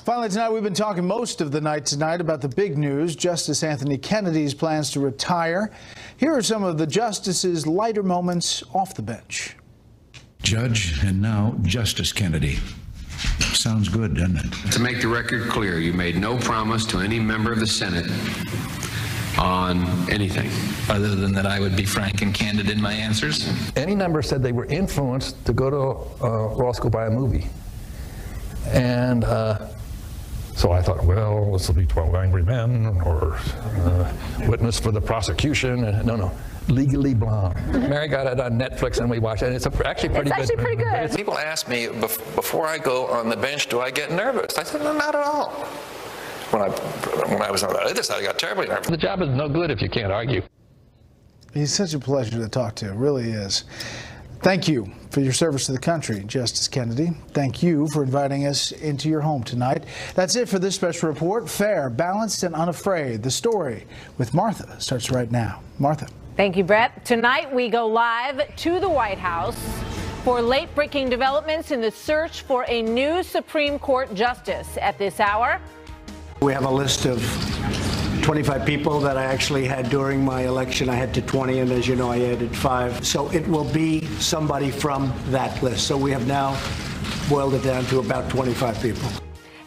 Finally tonight, we've been talking most of the night tonight about the big news, Justice Anthony Kennedy's plans to retire. Here are some of the justice's lighter moments off the bench. Judge and now Justice Kennedy. Sounds good, doesn't it? To make the record clear, you made no promise to any member of the Senate on anything. Other than that I would be frank and candid in my answers. Any member said they were influenced to go to law school by a movie. And so I thought, well, this will be 12 Angry Men or Witness for the Prosecution. No. Legally Blonde. Mary got it on Netflix and we watched it, and it's actually pretty good. People ask me before I go on the bench, do I get nervous? I said, no, not at all. When I was on the other side, I got terribly nervous. The job is no good if you can't argue. He's such a pleasure to talk to, really is. Thank you for your service to the country, Justice Kennedy. Thank you for inviting us into your home tonight. That's it for this special report. Fair, balanced, and unafraid. The story with Martha starts right now. Martha. Thank you, Brett. Tonight we go live to the White House for late-breaking developments in the search for a new Supreme Court justice. At this hour, we have a list of 25 people that I actually had during my election. I had to 20, and as you know, I added 5. So it will be somebody from that list. So we have now boiled it down to about 25 people.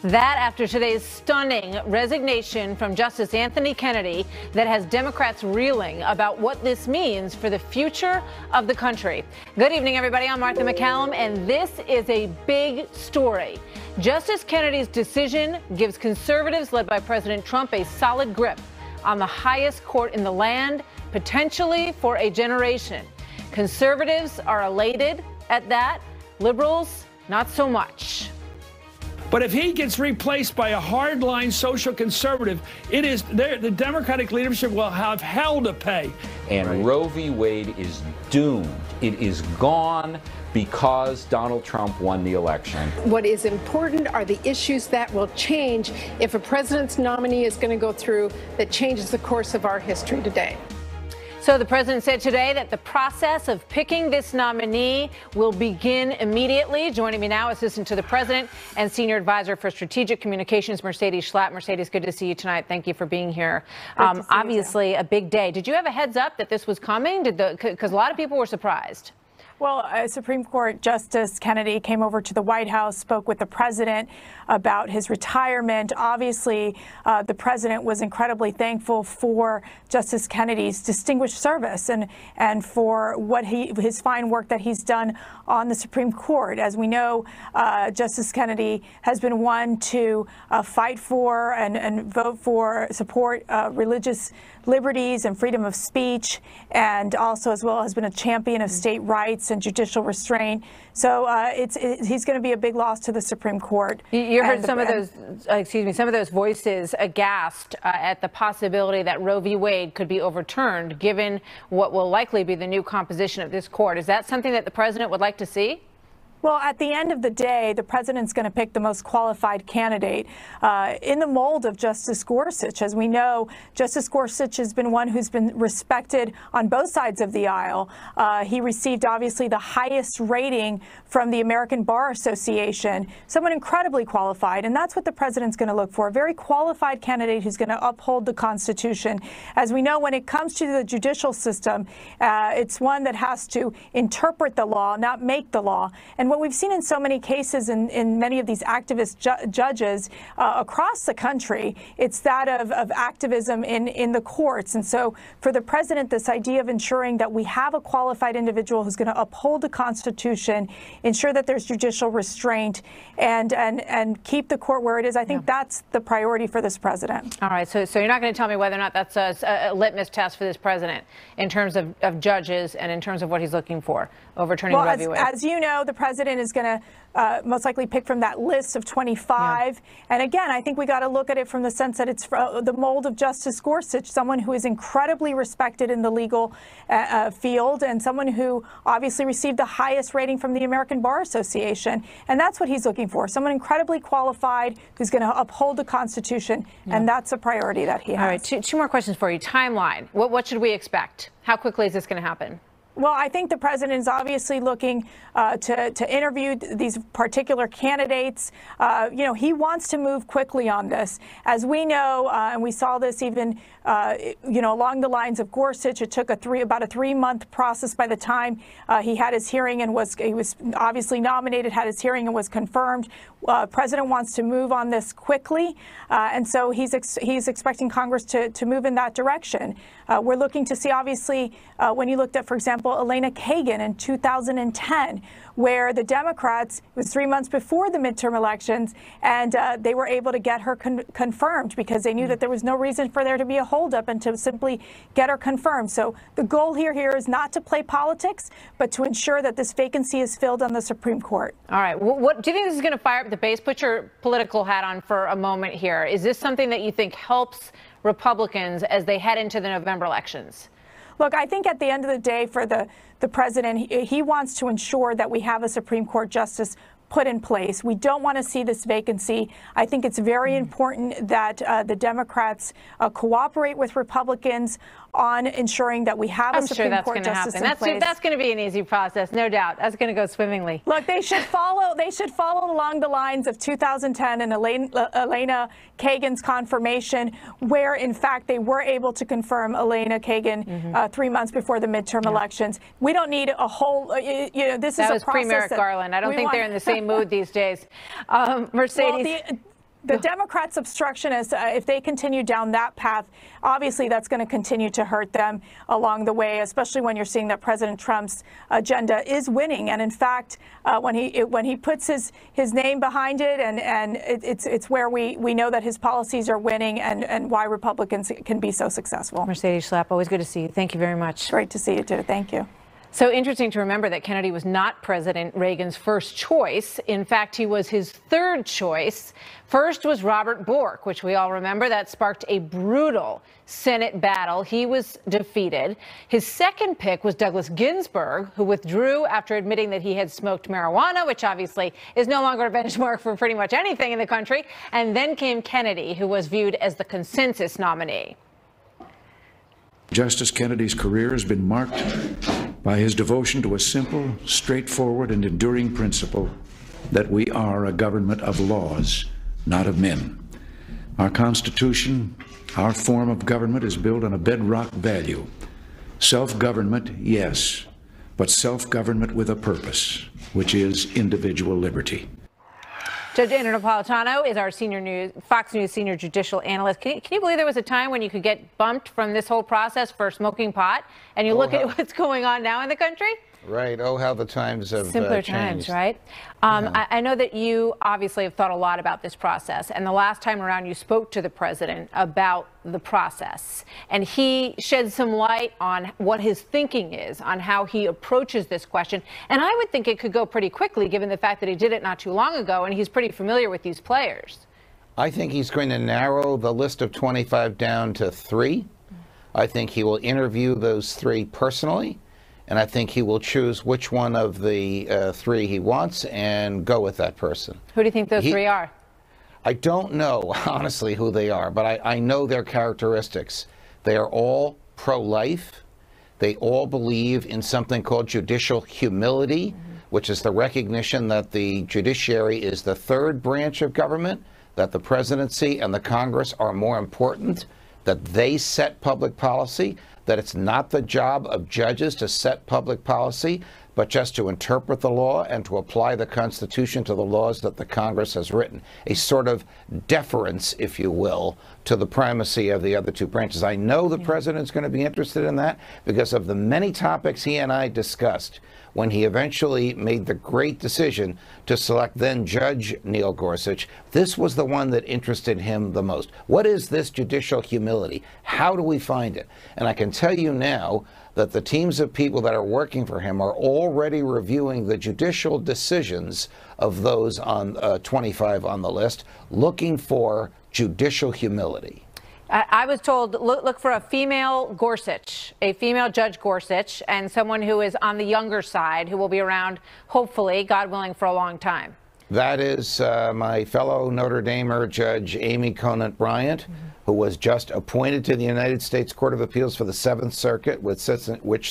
That after today's stunning resignation from Justice Anthony Kennedy that has Democrats reeling about what this means for the future of the country. Good evening, everybody. I'm Martha MacCallum, and this is a big story. Justice Kennedy's decision gives conservatives led by President Trump a solid grip on the highest court in the land, potentially for a generation. Conservatives are elated at that. Liberals, not so much. But if he gets replaced by a hardline social conservative, the Democratic leadership will have hell to pay. And Roe v. Wade is doomed. It is gone because Donald Trump won the election. What is important are the issues that will change if a president's nominee is going to go through that changes the course of our history today. So the president said today that the process of picking this nominee will begin immediately. Joining me now, Assistant to the President and Senior Advisor for Strategic Communications, Mercedes Schlatt. Mercedes, good to see you tonight. Thank you for being here. Obviously, a big day. Did you have a heads up that this was coming? Because a lot of people were surprised. Well, Supreme Court Justice Kennedy came over to the White House, spoke with the president about his retirement. Obviously, the president was incredibly thankful for Justice Kennedy's distinguished service and for what his fine work that he's done on the Supreme Court. As we know, Justice Kennedy has been one to fight for and vote for, support religious liberties and freedom of speech, and also as well has been a champion of state rights and judicial restraint. So he's going to be a big loss to the Supreme Court. You heard some of those voices aghast at the possibility that Roe v. Wade could be overturned, given what will likely be the new composition of this court. Is that something that the president would like to see? Well, at the end of the day, the president's going to pick the most qualified candidate in the mold of Justice Gorsuch. As we know, Justice Gorsuch has been one who's been respected on both sides of the aisle. He received, obviously, the highest rating from the American Bar Association, someone incredibly qualified. And that's what the president's going to look for, a very qualified candidate who's going to uphold the Constitution. As we know, when it comes to the judicial system, it's one that has to interpret the law, not make the law. And what we've seen in so many cases in many of these activist judges across the country, it's that of activism in the courts. And so for the president, this idea of ensuring that we have a qualified individual who's going to uphold the Constitution, ensure that there's judicial restraint, and keep the court where it is, I think that's the priority for this president. All right. So you're not going to tell me whether or not that's a litmus test for this president in terms of judges and in terms of what he's looking for, overturning Roe v. Wade. As you know, the president is going to most likely pick from that list of 25. And again, I think we got to look at it from the sense that it's the mold of Justice Gorsuch, someone who is incredibly respected in the legal field and someone who obviously received the highest rating from the American Bar Association. And that's what he's looking for, someone incredibly qualified who's going to uphold the Constitution. And that's a priority that he has. All right, two more questions for you. Timeline. What should we expect? How quickly is this going to happen? Well, I think the president is obviously looking to interview these particular candidates. You know, he wants to move quickly on this. As we know, and we saw this even, you know, along the lines of Gorsuch, it took about a 3-month process by the time he had his hearing and he was obviously nominated, had his hearing and was confirmed. President wants to move on this quickly, and so he's expecting Congress to move in that direction. We're looking to see, obviously, when you looked at, for example, Elena Kagan in 2010, where the Democrats, it was 3 months before the midterm elections, and they were able to get her confirmed because they knew that there was no reason for there to be a holdup and to simply get her confirmed. So the goal here is not to play politics, but to ensure that this vacancy is filled on the Supreme Court. All right. What do you think this is going to fire up the base? Put your political hat on for a moment here. Is this something that you think helps Republicans as they head into the November elections? Look, I think at the end of the day, for the president, he wants to ensure that we have a Supreme Court justice put in place. We don't want to see this vacancy. I think it's very important that the Democrats cooperate with Republicans on ensuring that we have a Supreme Court justice in place. That's going to be an easy process, no doubt. That's going to go swimmingly. Look, they should follow along the lines of 2010 and Elena Kagan's confirmation, where in fact they were able to confirm Elena Kagan 3 months before the midterm elections. We don't need a whole, you know, this is a process. That was pre-Merrick Garland. I don't think they're in the same mood these days. Mercedes. Well, the Democrats' obstructionists, if they continue down that path, obviously that's going to continue to hurt them along the way, especially when you're seeing that President Trump's agenda is winning. And in fact, when he puts his name behind it, and it's where we know that his policies are winning and why Republicans can be so successful. Mercedes Schlapp, always good to see you. Thank you very much. Great to see you too. Thank you. So interesting to remember that Kennedy was not President Reagan's first choice. In fact, he was his third choice. First was Robert Bork, which we all remember. That sparked a brutal Senate battle. He was defeated. His second pick was Douglas Ginsburg, who withdrew after admitting that he had smoked marijuana, which obviously is no longer a benchmark for pretty much anything in the country. And then came Kennedy, who was viewed as the consensus nominee. Justice Kennedy's career has been marked by his devotion to a simple, straightforward, and enduring principle that we are a government of laws, not of men. Our Constitution, our form of government, is built on a bedrock value. Self-government, yes, but self-government with a purpose, which is individual liberty. Judge Andrew Napolitano is our Fox News senior judicial analyst. Can you believe there was a time when you could get bumped from this whole process for smoking pot? And you look at what's going on now in the country? Right. Oh, how the times have simpler changed. Times, right? I know that you obviously have thought a lot about this process. And the last time around, you spoke to the president about the process. And he shed some light on what his thinking is, on how he approaches this question. And I would think it could go pretty quickly, given the fact that he did it not too long ago, and he's pretty familiar with these players. I think he's going to narrow the list of 25 down to 3. I think he will interview those 3 personally. And I think he will choose which one of the 3 he wants and go with that person. Who do you think those 3 are? I don't know, honestly, who they are, but I know their characteristics. They are all pro-life. They all believe in something called judicial humility, which is the recognition that the judiciary is the 3rd branch of government, that the presidency and the Congress are more important, that they set public policy, that it's not the job of judges to set public policy, but just to interpret the law and to apply the Constitution to the laws that the Congress has written. A sort of deference, if you will, to the primacy of the other 2 branches. I know the president's going to be interested in that because of the many topics he and I discussed when he eventually made the great decision to select then Judge Neil Gorsuch. This was the one that interested him the most. What is this judicial humility? How do we find it? And I can tell you now that the teams of people that are working for him are already reviewing the judicial decisions of those on 25 on the list, looking for judicial humility. I was told, look for a female Gorsuch, a female Judge Gorsuch, and someone who is on the younger side, who will be around, hopefully, God willing, for a long time. That is my fellow Notre Damer, Judge Amy Conant Bryant, who was just appointed to the United States Court of Appeals for the Seventh Circuit, which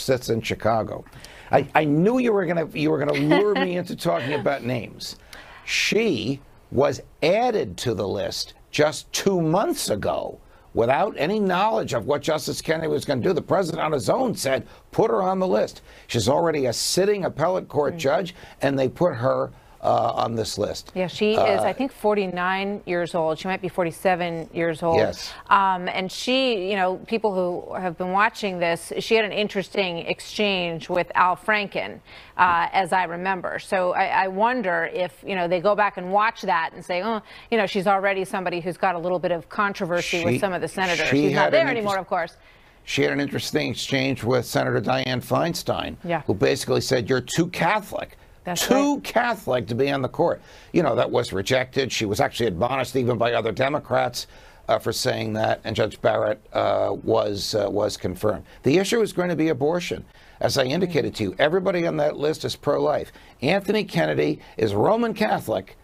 sits in Chicago. I knew you were gonna lure me into talking about names. She was added to the list just 2 months ago without any knowledge of what Justice Kennedy was going to do. The president on his own said, put her on the list. She's already a sitting appellate court judge, and they put her on this list. Yeah, she is, I think, 49 years old. She might be 47 years old. Yes. And she, you know, people who have been watching this, she had an interesting exchange with Al Franken, as I remember. So I wonder if, you know, they go back and watch that and say, oh, you know, she's already somebody who's got a little bit of controversy with some of the senators. She's not there anymore, of course. She had an interesting exchange with Senator Dianne Feinstein, who basically said, you're too Catholic. That's too Catholic to be on the court. You know, that was rejected. She was actually admonished even by other Democrats for saying that, and Judge Barrett was confirmed. The issue is going to be abortion. As I indicated to you, everybody on that list is pro-life. Anthony Kennedy is Roman Catholic,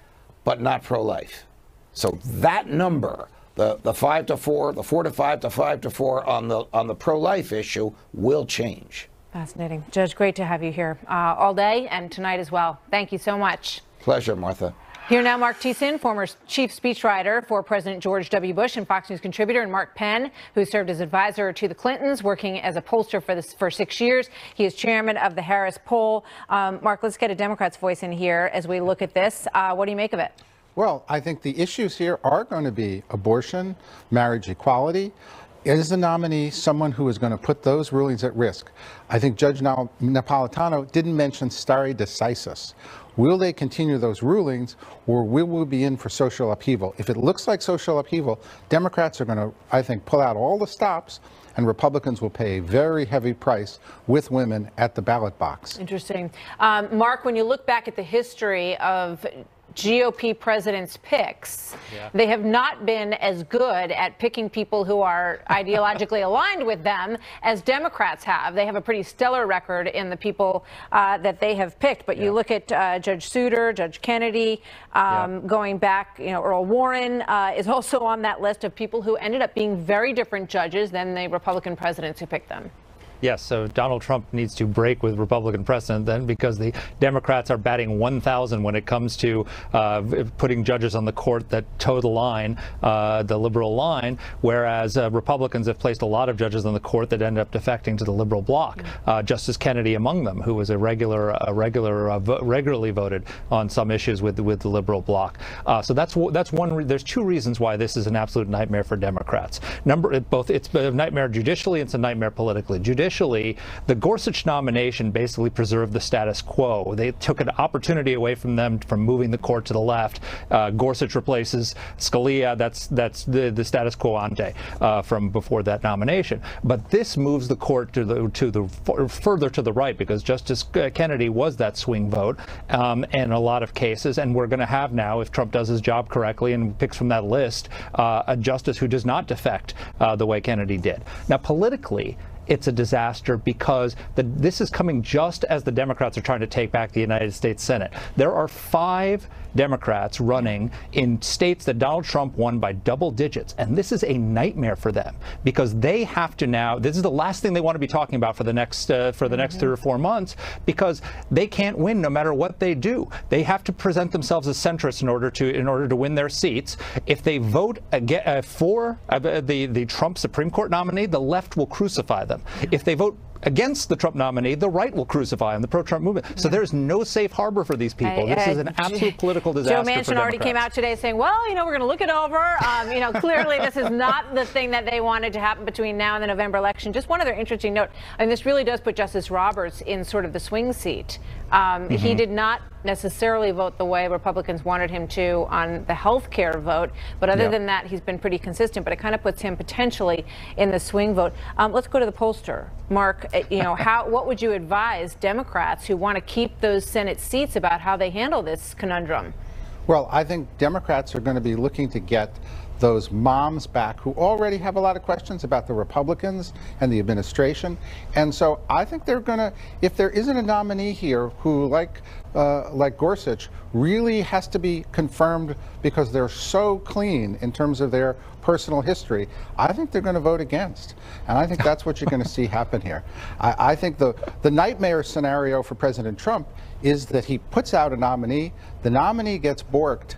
but not pro-life. So that number, the 5 to 4, the 4 to 5 to 5 to 4 on the pro-life issue will change. Fascinating. Judge, great to have you here all day and tonight as well. Thank you so much. Pleasure, Martha. Here now, Mark Thiessen, former chief speechwriter for President George W. Bush and Fox News contributor, and Mark Penn, who served as advisor to the Clintons, working as a pollster for 6 years. He is chairman of the Harris poll. Mark, let's get a Democrat's voice in here as we look at this. What do you make of it? Well, I think the issues here are going to be abortion, marriage equality. Is the nominee someone who is going to put those rulings at risk? I think Judge Napolitano didn't mention stare decisis. Will they continue those rulings, or will we be in for social upheaval? If it looks like social upheaval, Democrats are going to, I think, pull out all the stops, and Republicans will pay a very heavy price with women at the ballot box. Interesting. Mark, when you look back at the history of GOP presidents' picks, they have not been as good at picking people who are ideologically aligned with them as Democrats have. They have a pretty stellar record in the people that they have picked. But you look at Judge Souter, Judge Kennedy, going back, you know, Earl Warren is also on that list of people who ended up being very different judges than the Republican presidents who picked them. Yes, so Donald Trump needs to break with Republican precedent then, because the Democrats are batting 1,000 when it comes to putting judges on the court that toe the line, the liberal line, whereas Republicans have placed a lot of judges on the court that end up defecting to the liberal bloc. Justice Kennedy among them, who was regularly voted on some issues with the liberal bloc. So that's one. There's two reasons why this is an absolute nightmare for Democrats. It's a nightmare judicially, it's a nightmare politically. Judicially, the Gorsuch nomination basically preserved the status quo. They took an opportunity away from them from moving the court to the left. Gorsuch replaces Scalia. That's the status quo ante from before that nomination. But this moves the court further to the right, because Justice Kennedy was that swing vote in a lot of cases, and we're going to have now, if Trump does his job correctly and picks from that list, a justice who does not defect the way Kennedy did. Now, politically, it's a disaster, because this is coming just as the Democrats are trying to take back the United States Senate. There are 5 Democrats running in states that Donald Trump won by double digits, and this is a nightmare for them, because they have to now, this is the last thing they want to be talking about for the next 3 or 4 months, because they can't win no matter what they do. They have to present themselves as centrists in order to win their seats. If they vote for the Trump Supreme Court nominee, the left will crucify them. If they vote against the Trump nominee, the right will crucify him, the pro-Trump movement. So there's no safe harbor for these people. This is an absolute political disaster. Joe Manchin already came out today saying, well, you know, we're going to look it over. You know, clearly this is not the thing that they wanted to happen between now and the November election. Just one other interesting note, and this really does put Justice Roberts in sort of the swing seat. He did not necessarily vote the way Republicans wanted him to on the health care vote, but other than that, he's been pretty consistent. But it kind of puts him potentially in the swing vote. Let's go to the pollster. Mark, you know, what would you advise Democrats who want to keep those Senate seats about how they handle this conundrum? Well, I think Democrats are going to be looking to get those moms back who already have a lot of questions about the Republicans and the administration. And so I think they're going to, if there isn't a nominee here who, like Gorsuch, really has to be confirmed because they're so clean in terms of their personal history, I think they're going to vote against. And I think that's what you're going to see happen here. I think the nightmare scenario for President Trump is that he puts out a nominee, the nominee gets borked,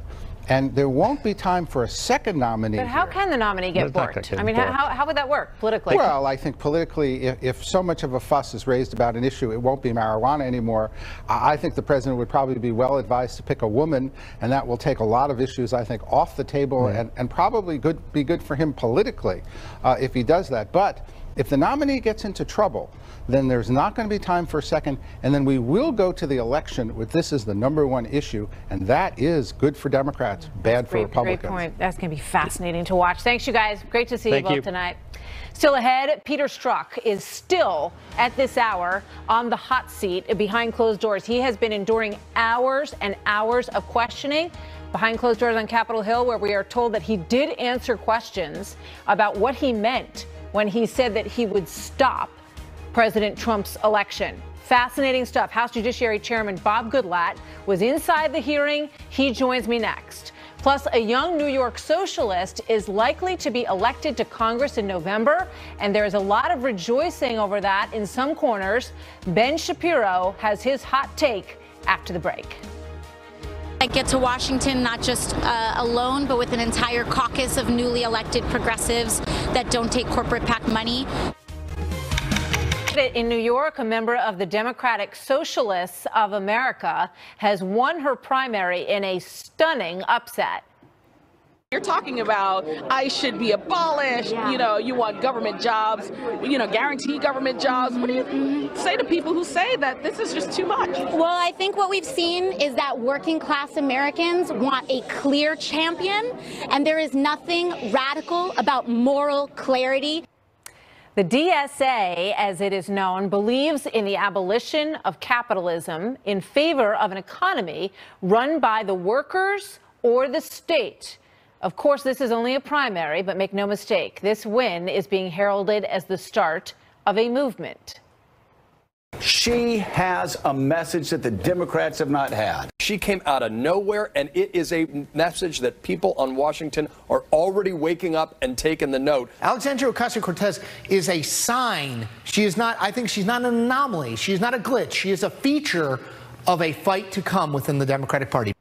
and there won't be time for a second nominee. But how can the nominee get borked? I mean, how would that work politically? Well, I think politically, if so much of a fuss is raised about an issue, it won't be marijuana anymore. I think the president would probably be well advised to pick a woman, and that will take a lot of issues, I think, off the table, and probably be good for him politically if he does that. But if the nominee gets into trouble, then there's not going to be time for a second, and then we will go to the election with this as the #1 issue, and that is good for Democrats, bad for Republicans. Great point. That's going to be fascinating to watch. Thanks, you guys. Great to see you both tonight. Still ahead, Peter Strzok is still at this hour on the hot seat behind closed doors. He has been enduring hours and hours of questioning behind closed doors on Capitol Hill, where we are told that he did answer questions about what he meant when he said that he would stop President Trump's election. Fascinating stuff. House Judiciary Chairman Bob Goodlatte was inside the hearing. He joins me next. Plus, a young New York socialist is likely to be elected to Congress in November, and there is a lot of rejoicing over that in some corners. Ben Shapiro has his hot take after the break. I get to Washington not just alone, but with an entire caucus of newly elected progressives that don't take corporate PAC money. In New York, a member of the Democratic Socialists of America has won her primary in a stunning upset. You're talking about ICE should be abolished, you know, you want government jobs, you know, guarantee government jobs. What do you say to people who say that this is just too much? Well, I think what we've seen is that working class Americans want a clear champion, and there is nothing radical about moral clarity. The DSA, as it is known, believes in the abolition of capitalism in favor of an economy run by the workers or the state. Of course, this is only a primary, but make no mistake, this win is being heralded as the start of a movement. She has a message that the Democrats have not had. She came out of nowhere, and it is a message that people on Washington are already waking up and taking the note. Alexandria Ocasio-Cortez is a sign. She is not, I think she's not an anomaly. She is not a glitch. She is a feature of a fight to come within the Democratic Party.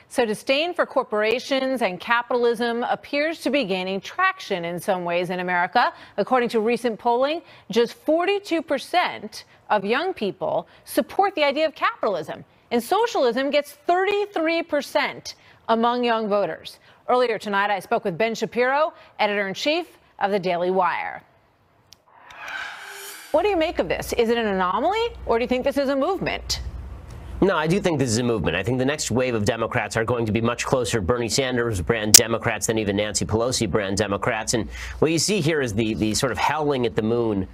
So disdain for corporations and capitalism appears to be gaining traction in some ways in America. According to recent polling, just 42% of young people support the idea of capitalism, and socialism gets 33% among young voters. Earlier tonight, I spoke with Ben Shapiro, editor-in-chief of the Daily Wire. What do you make of this? Is it an anomaly, or do you think this is a movement? No, I do think this is a movement. I think the next wave of Democrats are going to be much closer Bernie Sanders brand Democrats than even Nancy Pelosi brand Democrats. And what you see here is the sort of howling at the moon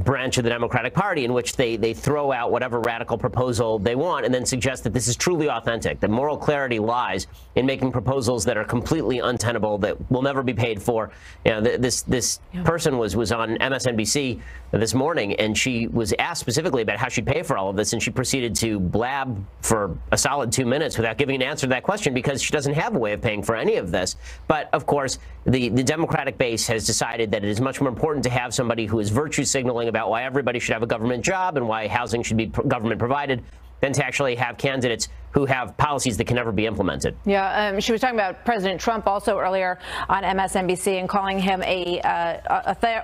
branch of the Democratic Party, in which they throw out whatever radical proposal they want and then suggest that this is truly authentic, that moral clarity lies in making proposals that are completely untenable, that will never be paid for. You know, this person was on MSNBC this morning, and she was asked specifically about how she'd pay for all of this, and she proceeded to blab for a solid 2 minutes without giving an answer to that question, because she doesn't have a way of paying for any of this. But of course, the Democratic base has decided that it is much more important to have somebody who is virtue signaling about why everybody should have a government job and why housing should be government provided, than to actually have candidates who have policies that can never be implemented. Yeah, she was talking about President Trump also earlier on MSNBC, and calling him a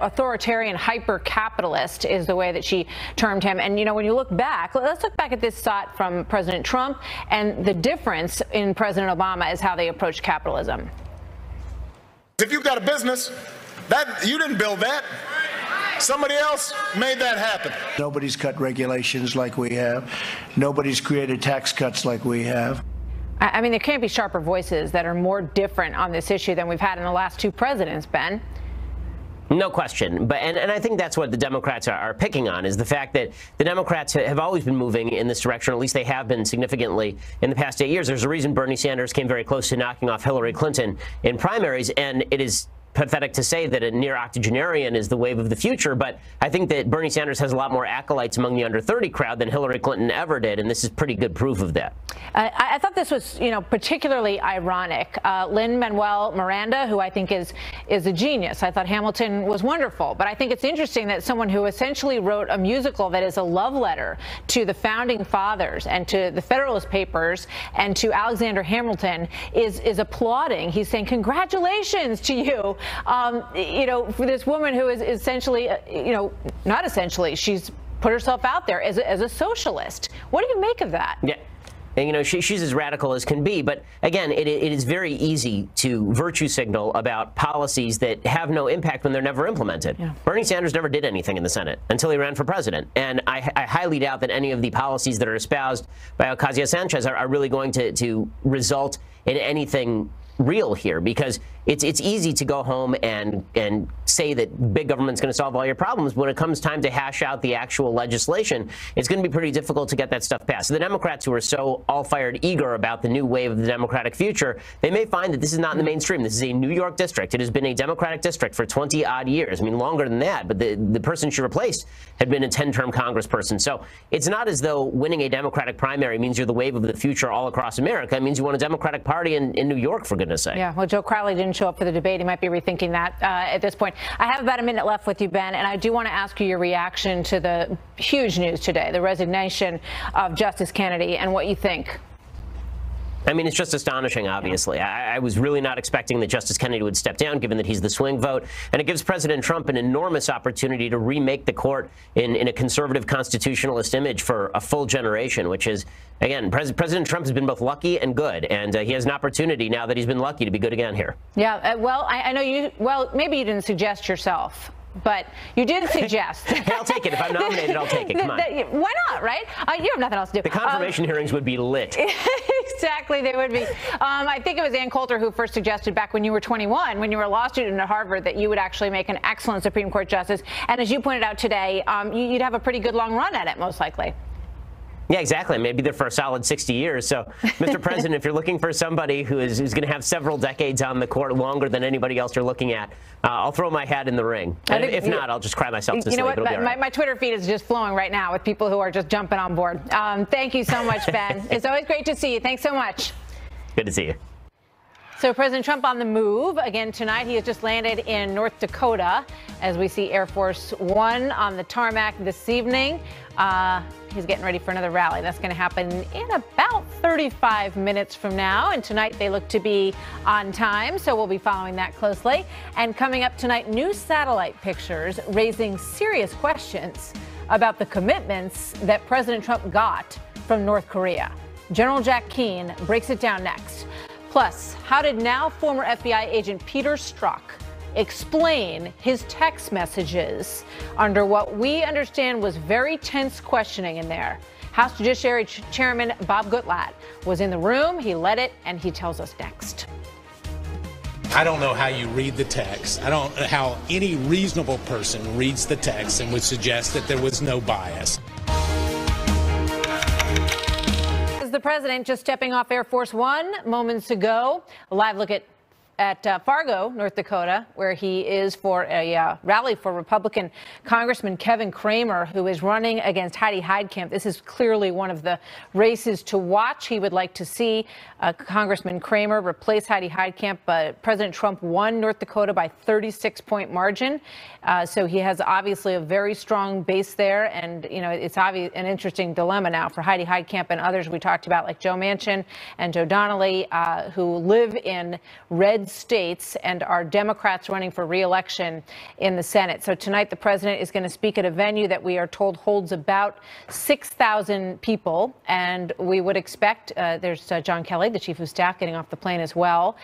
authoritarian hyper-capitalist is the way that she termed him. And, you know, when you look back, let's look back at this thought from President Trump, and the difference in President Obama is how they approach capitalism. If you've got a business, that you didn't build that. Somebody else made that happen. Nobody's cut regulations like we have. Nobody's created tax cuts like we have. I mean, there can't be sharper voices that are more different on this issue than we've had in the last two presidents, Ben. No question. But and I think that's what the Democrats are picking on, is the fact that the Democrats have always been moving in this direction, or at least they have been significantly in the past 8 years. There's a reason Bernie Sanders came very close to knocking off Hillary Clinton in primaries, and it is pathetic to say that a near octogenarian is the wave of the future, but I think that Bernie Sanders has a lot more acolytes among the under 30 crowd than Hillary Clinton ever did, and this is pretty good proof of that. I thought this was, particularly ironic. Lin-Manuel Miranda, who I think is a genius. I thought Hamilton was wonderful, but I think it's interesting that someone who essentially wrote a musical that is a love letter to the founding fathers and to the Federalist Papers and to Alexander Hamilton is applauding. He's saying, congratulations to you. For this woman who is essentially, not essentially, she's put herself out there as a socialist. What do you make of that? Yeah. And, she's as radical as can be. But again, it is very easy to virtue signal about policies that have no impact when they're never implemented. Yeah. Bernie Sanders never did anything in the Senate until he ran for president. And I highly doubt that any of the policies that are espoused by Ocasio-Sanchez are really going to result in anything real here, because it's easy to go home and say that big government's going to solve all your problems. When it comes time to hash out the actual legislation, it's going to be pretty difficult to get that stuff passed. So the Democrats, who are so all-fired eager about the new wave of the Democratic future, they may find that this is not in the mainstream. This is a New York district. It has been a Democratic district for 20-odd years. I mean, longer than that. But the person she replaced had been a 10-term congressperson. So it's not as though winning a Democratic primary means you're the wave of the future all across America. It means you won a Democratic Party in New York, for goodness sake. Yeah, well, Joe Crowley didn't show up for the debate. He might be rethinking that at this point. I have about a minute left with you, Ben, and I do want to ask you your reaction to the huge news today, the resignation of Justice Kennedy, and what you think. I mean, it's just astonishing, obviously. I was really not expecting that Justice Kennedy would step down, given that he's the swing vote. And it gives President Trump an enormous opportunity to remake the court in a conservative constitutionalist image for a full generation, which is, again, President Trump has been both lucky and good. And he has an opportunity now that he's been lucky to be good again here. Yeah, well, I know you, well, maybe you didn't suggest yourself, but you did suggest. Hey, I'll take it. If I'm nominated, I'll take it. Come on. Why not, right? You have nothing else to do. The confirmation hearings would be lit. Exactly, they would be. I think it was Ann Coulter who first suggested back when you were 21, when you were a law student at Harvard, that you would actually make an excellent Supreme Court justice. And as you pointed out today, you'd have a pretty good long run at it, most likely. Yeah, exactly. Maybe they're for a solid 60 years. So, Mr. President, if you're looking for somebody who's going to have several decades on the court, longer than anybody else you're looking at, I'll throw my hat in the ring. And if not, I'll just cry myself to sleep. You know what? Right. My Twitter feed is just flowing right now with people who are just jumping on board. Thank you so much, Ben. It's always great to see you. Thanks so much. Good to see you. So President Trump on the move again tonight. He has just landed in North Dakota as we see Air Force One on the tarmac this evening. He's getting ready for another rally. That's going to happen in about 35 minutes from now. And tonight they look to be on time, so we'll be following that closely. And coming up tonight, new satellite pictures raising serious questions about the commitments that President Trump got from North Korea. General Jack Keane breaks it down next. Plus, how did now former FBI agent Peter Strzok explain his text messages under what we understand was very tense questioning in there? House Judiciary Chairman Bob Gottlatt was in the room. He led it, and he tells us next. I don't know how you read the text. I don't know how any reasonable person reads the text and would suggest that there was no bias. The president just stepping off Air Force One moments ago. A live look at Fargo, North Dakota, where he is for a rally for Republican Congressman Kevin Cramer, who is running against Heidi Heitkamp. This is clearly one of the races to watch. He would like to see Congressman Cramer replace Heidi Heitkamp. President Trump won North Dakota by 36-point margin. So he has obviously a very strong base there. And, it's obvious an interesting dilemma now for Heidi Heitkamp and others we talked about, like Joe Manchin and Joe Donnelly, who live in red states and are Democrats running for re-election in the Senate. So tonight the president is going to speak at a venue that we are told holds about 6,000 people. And we would expect, there's John Kelly, the chief of staff, getting off the plane as well.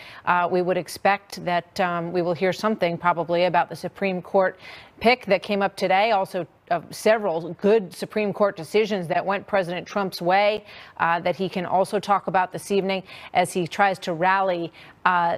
We would expect that we will hear something probably about the Supreme Court pick that came up today, also several good Supreme Court decisions that went President Trump's way that he can also talk about this evening as he tries to rally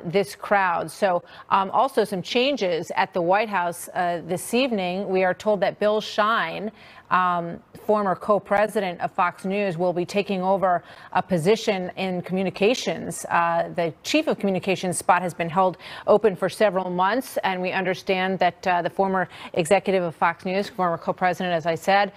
this crowd. So also some changes at the White House this evening. We are told that Bill Shine, former co-president of Fox News, will be taking over a position in communications. The chief of communications spot has been held open for several months, and we understand that the former executive of Fox News, former co-president, as I said,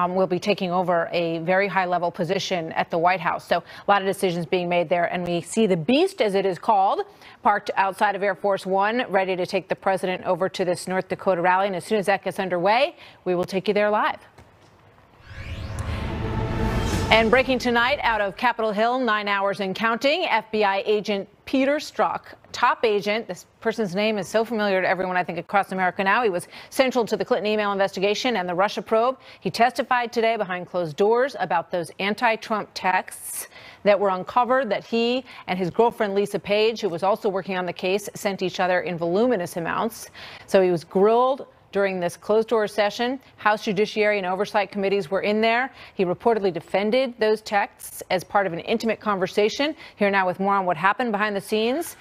will be taking over a very high-level position at the White House. So a lot of decisions being made there, and we see the Beast, as it is called, parked outside of Air Force One, ready to take the president over to this North Dakota rally. And as soon as that gets underway, we will take you there live. And breaking tonight out of Capitol Hill, 9 hours and counting, FBI agent Peter Strzok, top agent. This person's name is so familiar to everyone, I think, across America now. He was central to the Clinton email investigation and the Russia probe. He testified today behind closed doors about those anti-Trump texts that were uncovered that he and his girlfriend, Lisa Page, who was also working on the case, sent each other in voluminous amounts. So he was grilled during this closed-door session. House Judiciary and Oversight committees were in there. He reportedly defended those texts as part of an intimate conversation. Here now with more on what happened behind the scenes,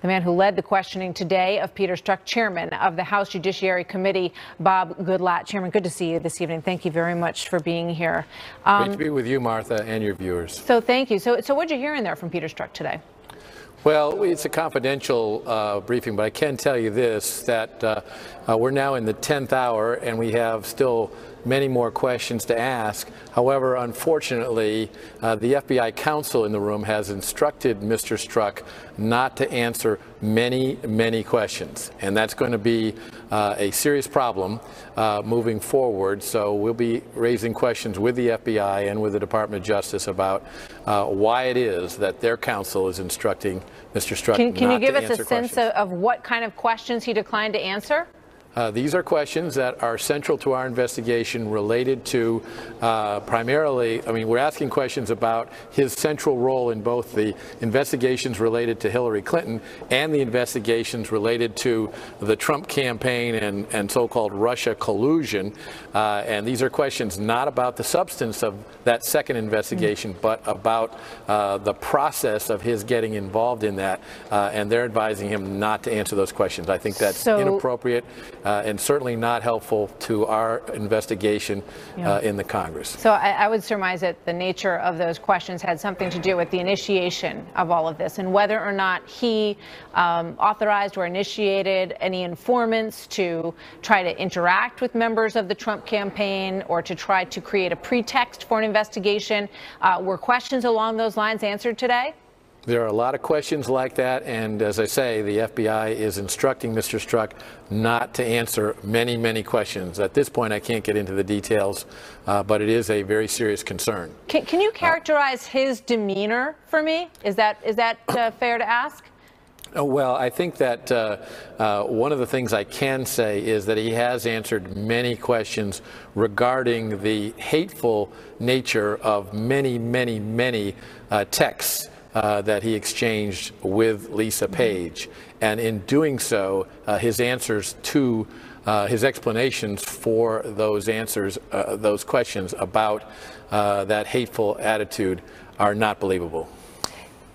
the man who led the questioning today of Peter Strzok, chairman of the House Judiciary Committee, Bob Goodlatte. Chairman, good to see you this evening. Thank you very much for being here. Great to be with you, Martha, and your viewers. So thank you. So what did you hear in there from Peter Strzok today? Well, it's a confidential briefing, but I can tell you this, that we're now in the 10th hour and we have still many more questions to ask. However, unfortunately, the FBI counsel in the room has instructed Mr. Strzok not to answer many questions. And that's going to be a serious problem moving forward. So we'll be raising questions with the FBI and with the Department of Justice about why it is that their counsel is instructing Mr. Strzok not to answer questions. Can you give us a sense of what kind of questions he declined to answer? These are questions that are central to our investigation related to primarily, we're asking questions about his central role in both the investigations related to Hillary Clinton and the investigations related to the Trump campaign and so-called Russia collusion. And these are questions not about the substance of that second investigation, but about the process of his getting involved in that. And they're advising him not to answer those questions. I think that's inappropriate. And certainly not helpful to our investigation in the Congress. So I would surmise that the nature of those questions had something to do with the initiation of all of this and whether or not he authorized or initiated any informants to try to interact with members of the Trump campaign or to try to create a pretext for an investigation. Were questions along those lines answered today? There are a lot of questions like that, and as I say, the FBI is instructing Mr. Strzok not to answer many questions. At this point, I can't get into the details, but it is a very serious concern. Can you characterize his demeanor for me? Is that fair to ask? Well, I think that one of the things I can say is that he has answered many questions regarding the hateful nature of many texts that he exchanged with Lisa Page. And in doing so, his answers to his explanations for those answers, those questions about that hateful attitude are not believable.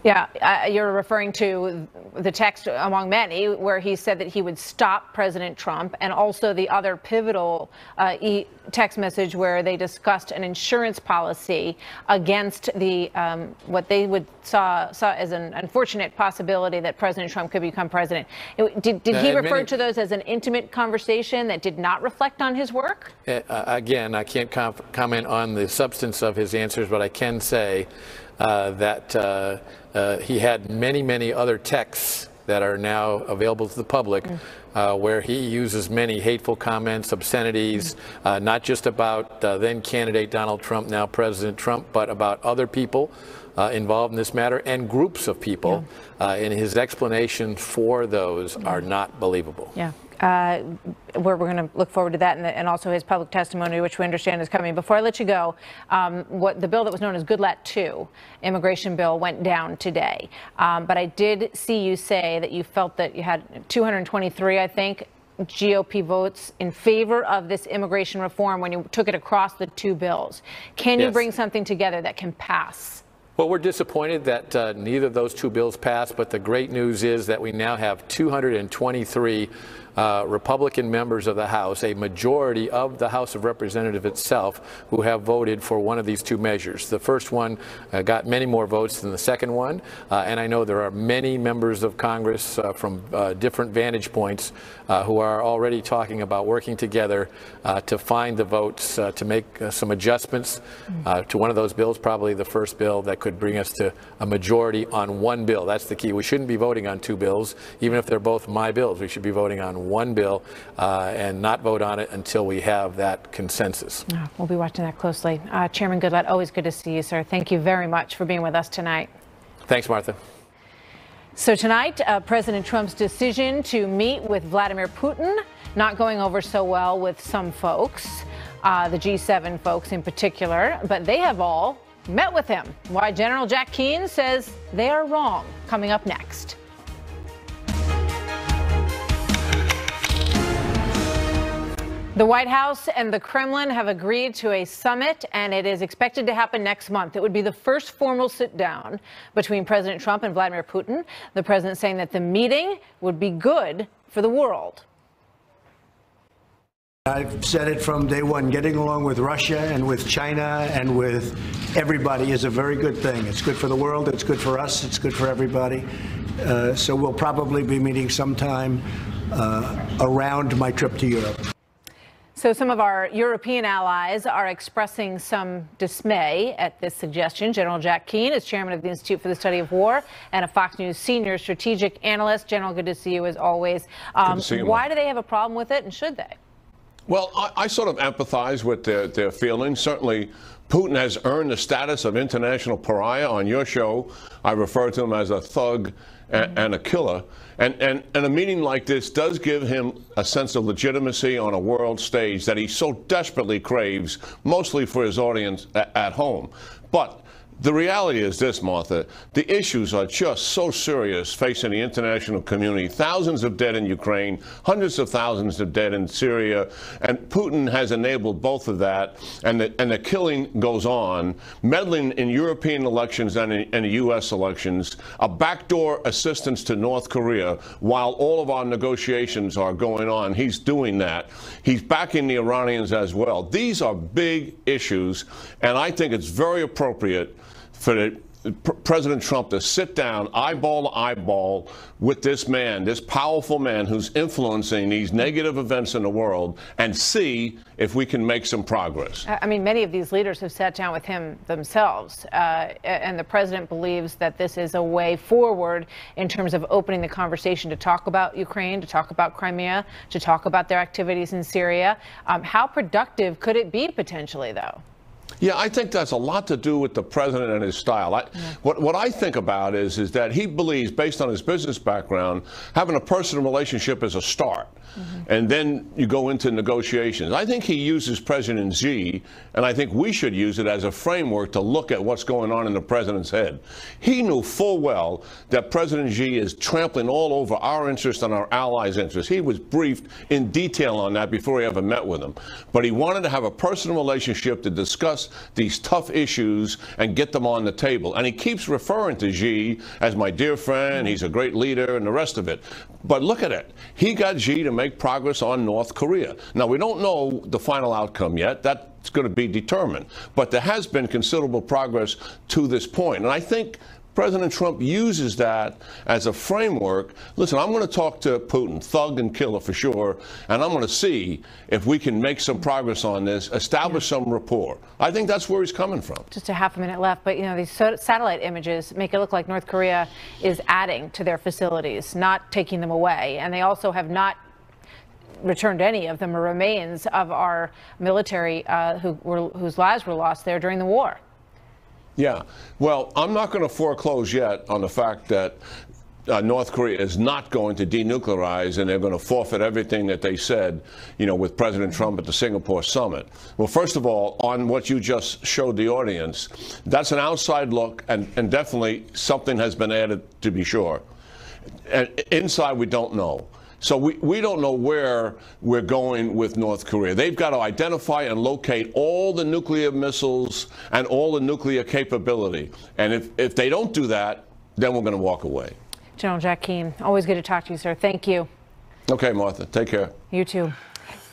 Yeah, you're referring to the text among many where he said that he would stop President Trump, and also the other pivotal text message where they discussed an insurance policy against the what they would saw as an unfortunate possibility that President Trump could become president. Did he refer to those as an intimate conversation that did not reflect on his work? Again, I can't comment on the substance of his answers, but I can say that he had many other texts that are now available to the public where he uses many hateful comments, obscenities, not just about then candidate Donald Trump, now President Trump, but about other people involved in this matter and groups of people. And his explanations for those are not believable. Yeah. We're going to look forward to that and also his public testimony, which we understand is coming. Before I let you go, what the bill that was known as Goodlatte 2, immigration bill, went down today. But I did see you say that you felt that you had 223, I think, GOP votes in favor of this immigration reform when you took it across the two bills. Can you bring something together that can pass? Well, we're disappointed that neither of those two bills passed, but the great news is that we now have 223 Republican members of the House, a majority of the House of Representatives itself, who have voted for one of these two measures. The first one got many more votes than the second one, and I know there are many members of Congress from different vantage points who are already talking about working together to find the votes to make some adjustments to one of those bills, probably the first bill that could bring us to a majority on one bill. That's the key. We shouldn't be voting on two bills, even if they're both my bills. We should be voting on one bill and not vote on it until we have that consensus. We'll be watching that closely. Chairman Goodlatte, always good to see you, sir. Thank you very much for being with us tonight. Thanks, Martha. So tonight, President Trump's decision to meet with Vladimir Putin not going over so well with some folks, the G7 folks in particular, but they have all met with him. Why General Jack Keane says they are wrong. Coming up next. The White House and the Kremlin have agreed to a summit, and it is expected to happen next month. It would be the first formal sit-down between President Trump and Vladimir Putin. The president saying that the meeting would be good for the world. I've said it from day one. Getting along with Russia and with China and with everybody is a very good thing. It's good for the world. It's good for us. It's good for everybody. So we'll probably be meeting sometime around my trip to Europe. So some of our European allies are expressing some dismay at this suggestion. General Jack Keane is chairman of the Institute for the Study of War and a Fox News senior strategic analyst. General, good to see you as always. Good to see you, why do they have a problem with it, and should they? Well, I sort of empathize with their feelings. Certainly, Putin has earned the status of international pariah. On your show, I refer to him as a thug and a killer. And a meeting like this does give him a sense of legitimacy on a world stage that he so desperately craves, mostly for his audience at home. But the reality is this, Martha, the issues are just so serious facing the international community. Thousands of dead in Ukraine, hundreds of thousands of dead in Syria, and Putin has enabled both of that, and the killing goes on, meddling in European elections and in the U.S. elections, a backdoor assistance to North Korea while all of our negotiations are going on. He's doing that. He's backing the Iranians as well. These are big issues, and I think it's very appropriate for President Trump to sit down eyeball to eyeball with this man, this powerful man who's influencing these negative events in the world, and see if we can make some progress. I mean, many of these leaders have sat down with him themselves, and the president believes that this is a way forward in terms of opening the conversation to talk about Ukraine, to talk about Crimea, to talk about their activities in Syria. How productive could it be potentially, though? Yeah, I think that's a lot to do with the president and his style. What I think about is that he believes, based on his business background, having a personal relationship is a start. And then you go into negotiations. I think he uses President Xi, and I think we should use it as a framework to look at what's going on in the president's head. He knew full well that President Xi is trampling all over our interests and our allies' interests. He was briefed in detail on that before he ever met with him. But he wanted to have a personal relationship to discuss these tough issues and get them on the table. And he keeps referring to Xi as my dear friend, he's a great leader, and the rest of it. But look at it. He got Xi to make progress on North Korea. Now, we don't know the final outcome yet. That's going to be determined. But there has been considerable progress to this point. And I think President Trump uses that as a framework. Listen, I'm going to talk to Putin, thug and killer for sure, and I'm going to see if we can make some progress on this, establish some rapport. I think that's where he's coming from. Just a half a minute left, but you know, these satellite images make it look like North Korea is adding to their facilities, not taking them away. And they also have not returned any of the remains of our military whose lives were lost there during the war. Yeah, well, I'm not going to foreclose yet on the fact that North Korea is not going to denuclearize, and they're going to forfeit everything that they said, you know, with President Trump at the Singapore summit. Well, first of all, on what you just showed the audience, that's an outside look, and definitely something has been added, to be sure. And inside, we don't know. So we don't know where we're going with North Korea. They've got to identify and locate all the nuclear missiles and all the nuclear capability. And if they don't do that, then we're going to walk away. General Jack Keane, always good to talk to you, sir. Thank you. Okay, Martha, take care. You too.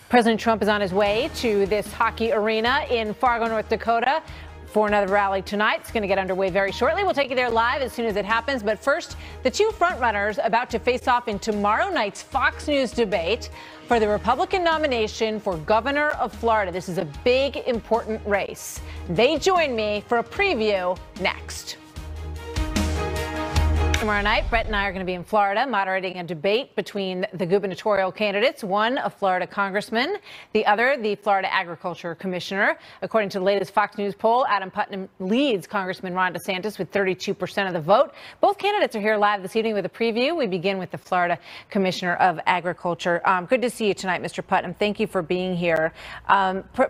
President Trump is on his way to this hockey arena in Fargo, North Dakota, for another rally tonight. It's going to get underway very shortly. We'll take you there live as soon as it happens. But first, the two frontrunners about to face off in tomorrow night's Fox News debate for the Republican nomination for governor of Florida. This is a big, important race. They join me for a preview next. Tomorrow night, Brett and I are going to be in Florida moderating a debate between the gubernatorial candidates, one a Florida congressman, the other the Florida Agriculture Commissioner. According to the latest Fox News poll, Adam Putnam leads Congressman Ron DeSantis with 32% of the vote. Both candidates are here live this evening with a preview. We begin with the Florida Commissioner of Agriculture. Good to see you tonight, Mr. Putnam. Thank you for being here.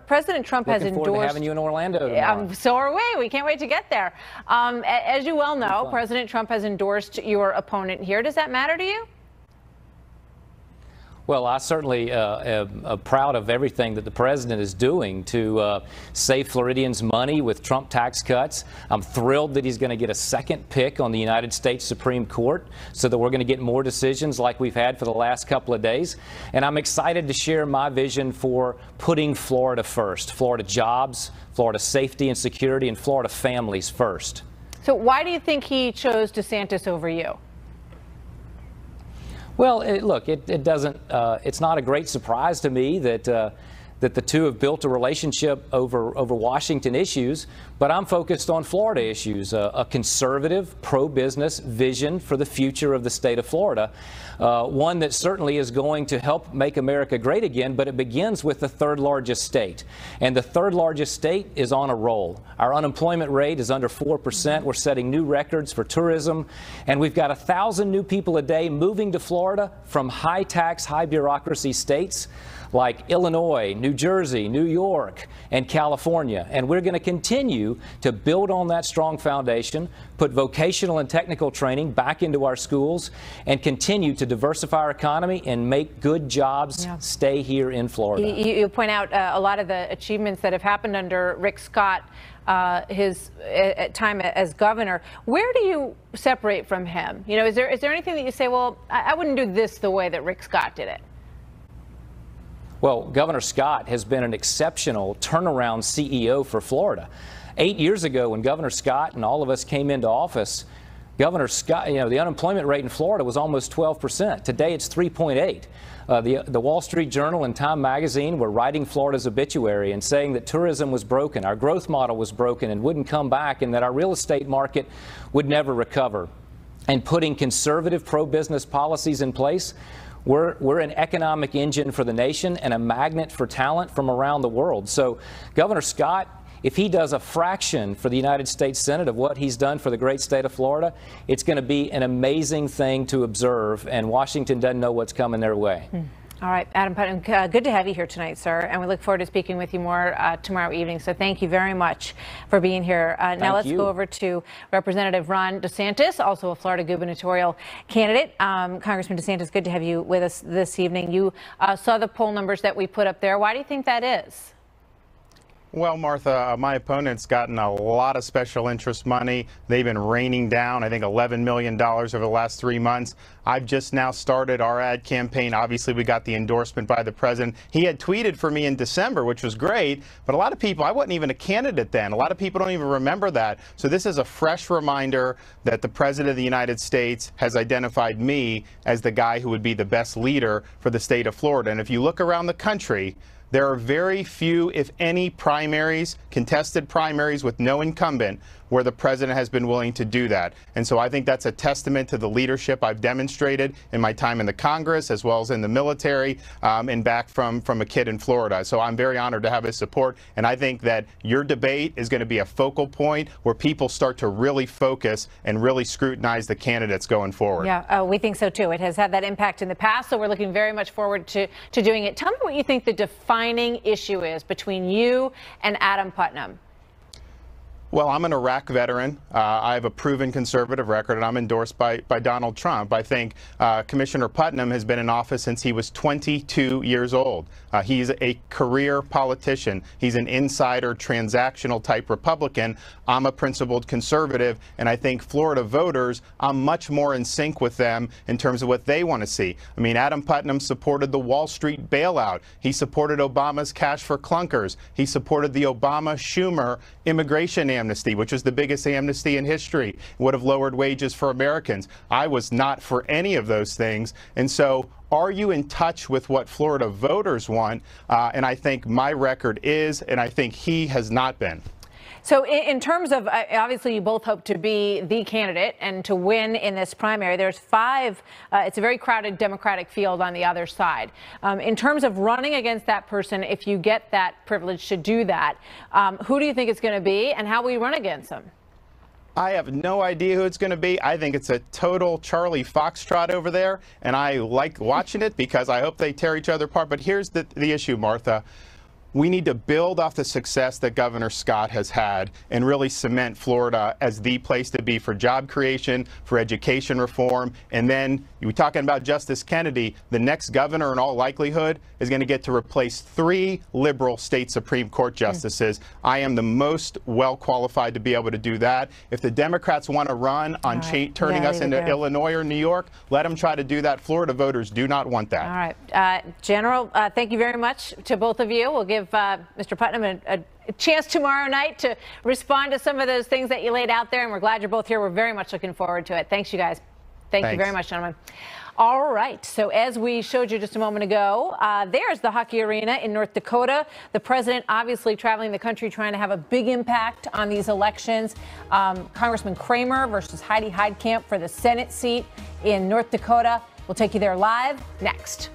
President Trump has endorsed... Looking forward to having you in Orlando tomorrow. So are we. We can't wait to get there. As you well know, President Trump has endorsed your opponent here. Does that matter to you? Well, I certainly am proud of everything that the president is doing to save Floridians money with Trump tax cuts. I'm thrilled that he's going to get a second pick on the United States Supreme Court so that we're going to get more decisions like we've had for the last couple of days. And I'm excited to share my vision for putting Florida first. Florida jobs, Florida safety and security, and Florida families first. So why do you think he chose DeSantis over you? Well, look, it doesn't. It's not a great surprise to me that that the two have built a relationship over Washington issues, but I'm focused on Florida issues, a conservative, pro-business vision for the future of the state of Florida, one that certainly is going to help make America great again, but it begins with the third largest state. And the third largest state is on a roll. Our unemployment rate is under 4%. We're setting new records for tourism, and we've got 1,000 new people a day moving to Florida from high-tax, high-bureaucracy states like Illinois, New Jersey, New York, and California. And we're going to continue to build on that strong foundation, put vocational and technical training back into our schools, and continue to diversify our economy and make good jobs stay here in Florida. You point out a lot of the achievements that have happened under Rick Scott, his time as governor. Where do you separate from him? You know, is there anything that you say, well, I wouldn't do this the way that Rick Scott did it? Well, Governor Scott has been an exceptional turnaround CEO for Florida. 8 years ago, when Governor Scott and all of us came into office, Governor Scott, the unemployment rate in Florida was almost 12%. Today, it's 3.8. The Wall Street Journal and Time Magazine were writing Florida's obituary and saying that tourism was broken, our growth model was broken and wouldn't come back, and that our real estate market would never recover. And putting conservative pro-business policies in place, we're an economic engine for the nation and a magnet for talent from around the world. So Governor Scott, if he does a fraction for the United States Senate of what he's done for the great state of Florida, it's going to be an amazing thing to observe, and Washington doesn't know what's coming their way. All right, Adam Putnam, good to have you here tonight, sir, and we look forward to speaking with you more tomorrow evening. So thank you very much for being here. Now let's go over to Representative Ron DeSantis, also a Florida gubernatorial candidate. Congressman DeSantis, good to have you with us this evening. You saw the poll numbers that we put up there. Why do you think that is? Well, Martha, my opponent's gotten a lot of special interest money. They've been raining down, I think, $11 million over the last 3 months. I've just now started our ad campaign. Obviously, we got the endorsement by the president. He had tweeted for me in December, which was great, but a lot of people, I wasn't even a candidate then. A lot of people don't even remember that. So this is a fresh reminder that the president of the United States has identified me as the guy who would be the best leader for the state of Florida. And if you look around the country, there are very few, if any, primaries, contested primaries with no incumbent, where the president has been willing to do that. And so I think that's a testament to the leadership I've demonstrated in my time in the Congress, as well as in the military, and back from a kid in Florida. So I'm very honored to have his support. And I think that your debate is going to be a focal point where people start to really focus and really scrutinize the candidates going forward. Yeah, we think so, too. It has had that impact in the past, so we're looking very much forward to doing it. Tell me what you think the defining issue is between you and Adam Putnam. Well, I'm an Iraq veteran. I have a proven conservative record, and I'm endorsed by Donald Trump. I think Commissioner Putnam has been in office since he was 22 years old. He's a career politician. He's an insider, transactional type Republican. I'm a principled conservative, and I think Florida voters, I'm much more in sync with them in terms of what they want to see. I mean, Adam Putnam supported the Wall Street bailout. He supported Obama's cash for clunkers. He supported the Obama-Schumer immigration amnesty, which was the biggest amnesty in history. It would have lowered wages for Americans. I was not for any of those things. And so are you in touch with what Florida voters want? And I think my record is, and I think he has not been. So in terms of, obviously, you both hope to be the candidate and to win in this primary. There's 5. It's a very crowded Democratic field on the other side. In terms of running against that person, if you get that privilege to do that, who do you think it's going to be, and how will you run against them? I have no idea who it's going to be. I think it's a total Charlie Foxtrot over there, and I like watching it because I hope they tear each other apart. But here's the issue, Martha. We need to build off the success that Governor Scott has had and really cement Florida as the place to be for job creation, for education reform. And then you were talking about Justice Kennedy. The next governor, in all likelihood, is going to get to replace 3 liberal state Supreme Court justices. I am the most well qualified to be able to do that. If the Democrats want to run on turning us into Illinois or New York, let them try to do that. Florida voters do not want that. All right. General, thank you very much to both of you. We'll give Mr. Putnam a chance tomorrow night to respond to some of those things that you laid out there, and we're glad you're both here. We're very much looking forward to it. Thanks, you guys. Thank you very much, gentlemen. All right, so as we showed you just a moment ago, there's the hockey arena in North Dakota. The president obviously traveling the country trying to have a big impact on these elections. Congressman Kramer versus Heidi Heitkamp for the Senate seat in North Dakota. We'll take you there live next.